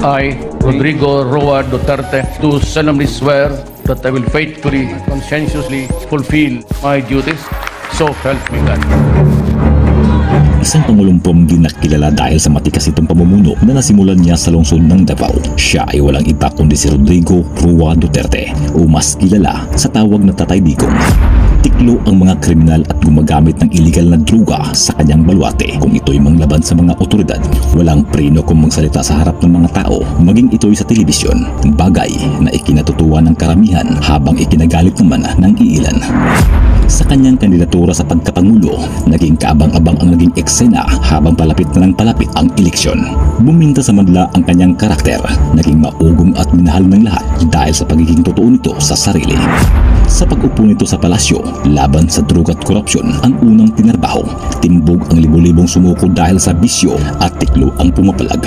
I, Rodrigo Roa Duterte, do solemnly swear that I will faithfully, conscientiously fulfill my duties. So help me God. Isang pangulong din na kilala dahil sa matikas itong pamumuno na nasimulan niya sa lungsod ng Davao. Siya ay walang iba kundi si Rodrigo Roa Duterte o mas kilala sa tawag na Tatay Digong. Tiklo ang mga kriminal at gumagamit ng illegal na droga sa kanyang balwate. Kung ito'y manglaban sa mga otoridad, walang preno kung magsalita sa harap ng mga tao, maging ito'y sa telebisyon. Bagay na ikinatutuwa ng karamihan habang ikinagalit naman ng iilan. Sa kanyang kandidatura sa pagkapangulo, naging kaabang-abang ang naging eksena habang palapit na ng palapit ang eleksyon. Buminta sa madla ang kanyang karakter, naging maugong at minahal ng lahat dahil sa pagiging totoo nito sa sarili. Sa pag-upo nito sa palasyo, laban sa droga at korupsyon ang unang tinarbaho. Timbog ang libo-libong sumuko dahil sa bisyo at tiklo ang pumapalag.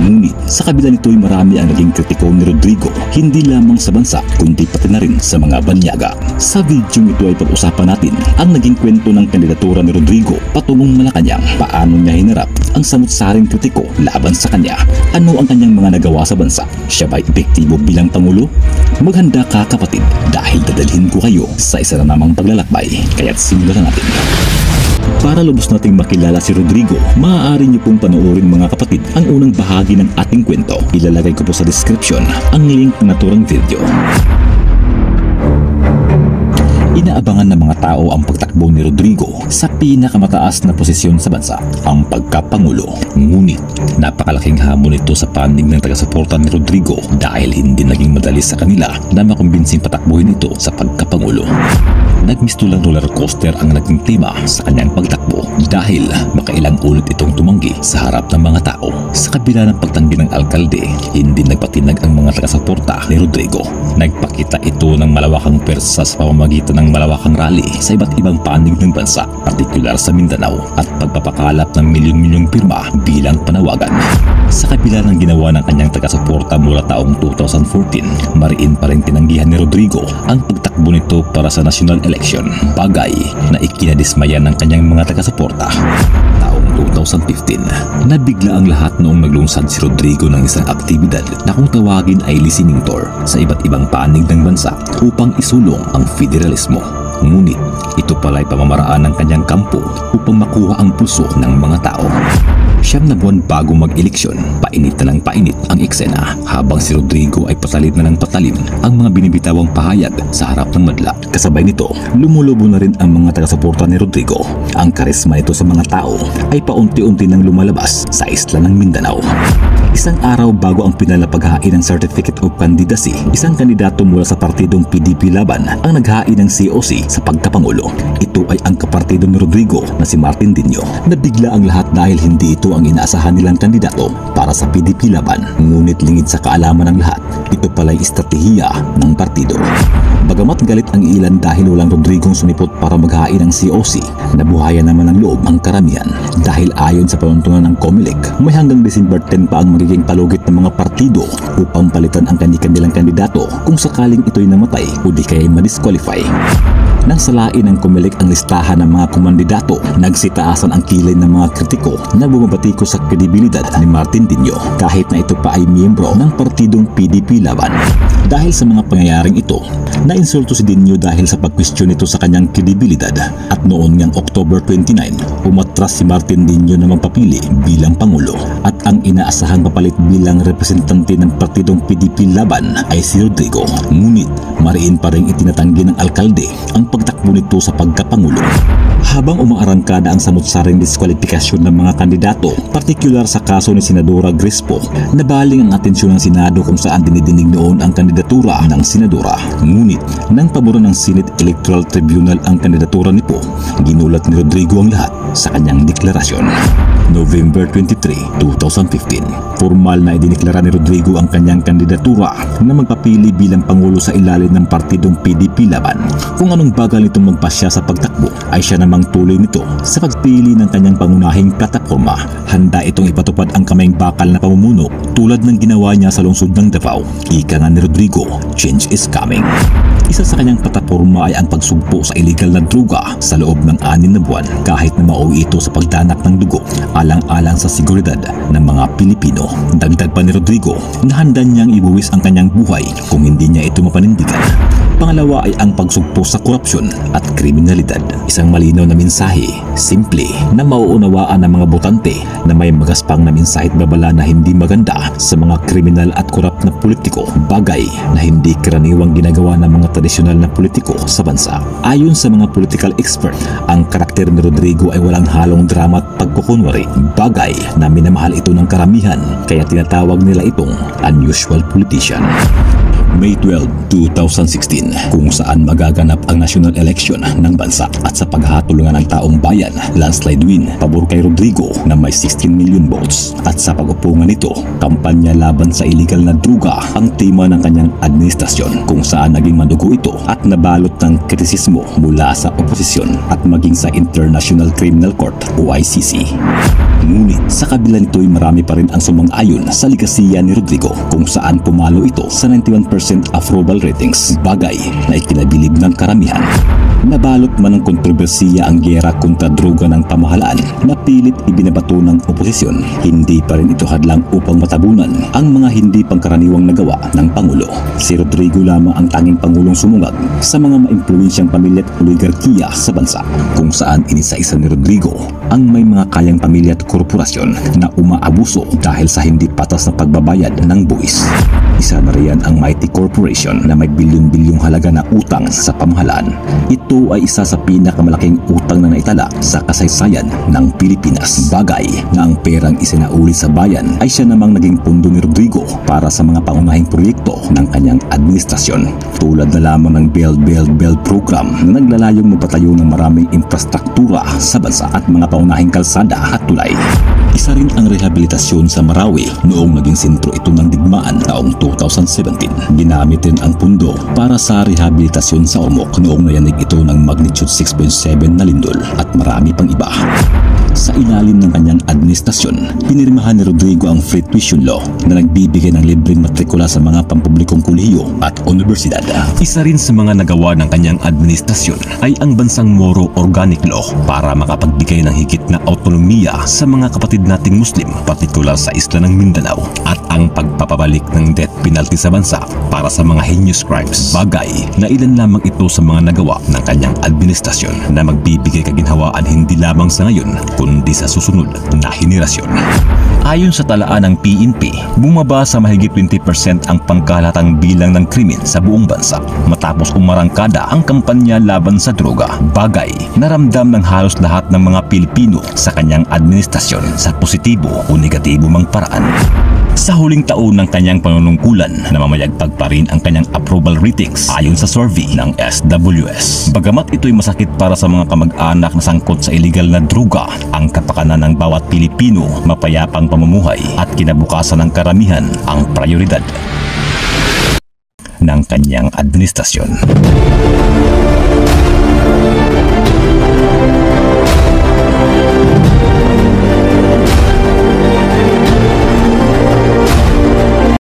Ngunit sa kabila nito'y marami ang naging kritiko ni Rodrigo, hindi lamang sa bansa kundi pati na rin sa mga banyaga. Sa video ito ay pag-usapan natin ang naging kwento ng kandidatura ni Rodrigo patungong Malacanang. Paano niya hinarap ang samut-saring kritiko laban sa kanya? Ano ang kanyang mga nagawa sa bansa? Siya ba'y epektibo bilang pangulo? Maghanda ka kapatid dahil dadalhin ko kayo sa isa na namang paglalakbay. Kaya't simulan na natin. Para lubos nating makilala si Rodrigo, maaari niyo pong panoorin mga kapatid ang unang bahagi ng ating kwento. Ilalagay ko po sa description ang link ng naturang video. Inaabangan ng mga tao ang pagtakbo ni Rodrigo sa pinakamataas na posisyon sa bansa, ang pagkapangulo. Ngunit napakalaking hamon ito sa panig ng taga-suporta ni Rodrigo dahil hindi naging madali sa kanila na makumbinsing patakbuhin ito sa pagkapangulo. Nagmistulang roller coaster ang naging tema sa kanyang pagtakbo dahil makailang ulit itong tumanggi sa harap ng mga tao. Sa kabila ng pagtanggi ng alkalde, hindi nagpatinag ang mga taga-suporta ni Rodrigo. Nagpakita ito ng malawakang pwersa sa pamamagitan ng malawakang rally sa iba't ibang panig ng bansa, partikular sa Mindanao, at pagpapakalap ng milyong-milyong pirma bilang panawagan. Sa kabila ng ginawa ng kanyang taga-suporta mula taong 2014, mariin pa rin tinanggihan ni Rodrigo ang pagtakbo nito para sa national election, bagay na ikinadismaya ng kanyang mga taga-suporta. Taong 2015, nabigla ang lahat noong naglungsad si Rodrigo ng isang aktibidad na kung tawagin ay listening tour sa iba't ibang panig ng bansa upang isulong ang federalismo. Ngunit ito pala ay pamamaraan ng kanyang kampo upang makuha ang puso ng mga tao. 9 na buwan bago mag-eleksyon, painit na ng painit ang eksena habang si Rodrigo ay patalim na ng patalim ang mga binibitawang pahayag sa harap ng madla. Kasabay nito, lumulubo na rin ang mga taga-suporta ni Rodrigo. Ang karisma nito sa mga tao ay paunti-unti nang lumalabas sa isla ng Mindanao. Isang araw bago ang pinalapaghain ng Certificate of Candidacy, isang kandidato mula sa partidong PDP Laban ang naghain ng COC sa pagkapangulo. Ito ay ang kapartido ni Rodrigo na si Martin Dinyo. Nabigla ang lahat dahil hindi ito ang inaasahan nilang kandidato para sa PDP Laban. Ngunit lingid sa kaalaman ng lahat, ito pala'y estratehiya ng partido. Bagamat galit ang ilan dahil walang Rodrigong sumipot para maghain ng COC, nabuhayan naman ng loob ang karamihan dahil ayon sa panuntunan ng COMELEC, may hanggang December 10 pa ang magiging palugit ng mga partido upang palitan ang kanilang kandidato kung sakaling ito'y namatay o di kaya madisqualify. Nang salain ng COMELEC ang listahan ng mga kumandidato, nagsitaasan ang kilay ng mga kritiko na bumabatiko sa kredibilidad ni Martin Dinyo kahit na ito pa ay miyembro ng partidong PDP Laban. Dahil sa mga pangyayaring ito, nainsulto si Dinyo dahil sa pagkwestiyon nito sa kanyang kredibilidad at noon ngang October 29, umatras si Martin Dinyo na magpapili bilang pangulo at ang inaasahang papalit bilang representante ng partidong PDP Laban ay si Rodrigo. Ngunit mariin pa rin itinatanggi ng alkalde ang pagtakbo nito sa pagkapangulo. Habang umaarangkada ang samut-saring diskwalifikasyon ng mga kandidato, partikular sa kaso ni Senadora Crespo, nabaling ang atensyon ng Senado kung saan dinidinig noon ang kandidatura ng Senadora. Ngunit nang paboran ng Senate Electoral Tribunal ang kandidatura ni Po, ginulat ni Rodrigo ang lahat sa kanyang deklarasyon. November 23, 2015, formal na idiniklara ni Rodrigo ang kanyang kandidatura na magpapili bilang pangulo sa ilalim ng partidong PDP Laban. Kung anong bagal nitong magpasya sa pagtakbo, ay siya namang tuloy nito sa pagpili ng kanyang pangunahing plataforma. Handa itong ipatupad ang kamayng bakal na pamumuno tulad ng ginawa niya sa lungsod ng Davao. Ika nga ni Rodrigo, change is coming. Isa sa kanyang plataporma ay ang pagsugpo sa illegal na droga sa loob ng 6 na buwan kahit na mauwi ito sa pagdanak ng dugo alang-alang sa seguridad ng mga Pilipino. Dagdag pa ni Rodrigo na handa niyang ibuwis ang kanyang buhay kung hindi niya ito mapanindigan. Pangalawa ay ang pagsugpo sa korupsyon at kriminalidad. Isang malinaw na mensahe, simple, na mauunawaan ng mga botante na may magaspang na mensahe at babala na hindi maganda sa mga kriminal at korap na politiko, bagay na hindi karaniwang ginagawa ng mga tradisyonal na politiko sa bansa. Ayon sa mga political expert, ang karakter ni Rodrigo ay walang halong drama at pagkukunwari, bagay na minamahal ito ng karamihan kaya tinatawag nila itong unusual politician. May 12, 2016 kung saan magaganap ang national election ng bansa at sa paghatulungan ng taong bayan, landslide win pabor kay Rodrigo na may 16 million votes at sa pag-upungan nito, kampanya laban sa illegal na druga ang tema ng kanyang administrasyon kung saan naging madugo ito at nabalot ng kritisismo mula sa oposisyon at maging sa International Criminal Court o ICC. Ngunit sa kabila nito'y marami pa rin ang sumang-ayon sa ligasiya ni Rodrigo kung saan pumalo ito sa 91% approval ratings, bagay na ikinabilib ng karamihan. Nabalot man ng kontrobersiya ang giyera kontra droga ng pamahalaan na pilit ibinabato ng oposisyon, hindi pa rin ito hadlang upang matabunan ang mga hindi pangkaraniwang nagawa ng Pangulo. Si Rodrigo lamang ang tanging Pangulong sumungag sa mga maimpluwensyang pamilya at oligarkiya sa bansa, kung saan inisa-isa ni Rodrigo ang may mga kayang pamilya at korporasyon na umaabuso dahil sa hindi patas na pagbabayad ng buwis. Isa na riyan ang Mighty Corporation na may bilyon-bilyong halaga na utang sa pamahalaan. Ito ay isa sa pinakamalaking utang na naitala sa kasaysayan ng Pilipinas. Bagay na ang perang isinauli sa bayan ay siya namang naging pundo ni Rodrigo para sa mga pangunahing proyekto ng kanyang administrasyon. Tulad na lamang ng Build program na naglalayong magpatayo ng maraming infrastruktura sa bansa at mga pangunahing kalsada at tulay. Isa rin ang rehabilitasyon sa Marawi noong naging sentro ito ng digmaan taong 2017. Ginamit din ang pundo para sa rehabilitasyon sa Ormoc noong nayanig ito ng magnitude 6.7 na lindol at marami pang iba. Sa ilalim ng kanyang administrasyon, pinirmahan ni Rodrigo ang free tuition law na nagbibigay ng libreng matrikula sa mga pampublikong kolehiyo at universidad. Isa rin sa mga nagawa ng kanyang administrasyon ay ang bansang Moro Organic Law para makapagbigay ng higit na autonomiya sa mga kapatid nating Muslim, partikular sa isla ng Mindanao, at ang pagpapabalik ng death penalty sa bansa para sa mga heinous crimes. Bagay na ilan lamang ito sa mga nagawa ng kanyang administrasyon na magbibigay kaginhawaan hindi lamang sa ngayon kundi sa susunod na henerasyon. Ayon sa talaan ng PNP, bumaba sa mahigit 20% ang pangkalatang bilang ng krimen sa buong bansa matapos umarangkada ang kampanya laban sa droga. Bagay na ramdam ng halos lahat ng mga Pilipino sa kanyang administrasyon sa positibo o negatibo mang paraan. Sa huling taon ng kanyang panunungkulan, namamayagpag pa rin ang kanyang approval ratings ayon sa survey ng SWS. Bagamat ito'y masakit para sa mga kamag-anak na sangkot sa illegal na droga, ang kapakanan ng bawat Pilipino, mapayapang pamumuhay at kinabukasan ng karamihan ang prioridad ng kanyang administrasyon.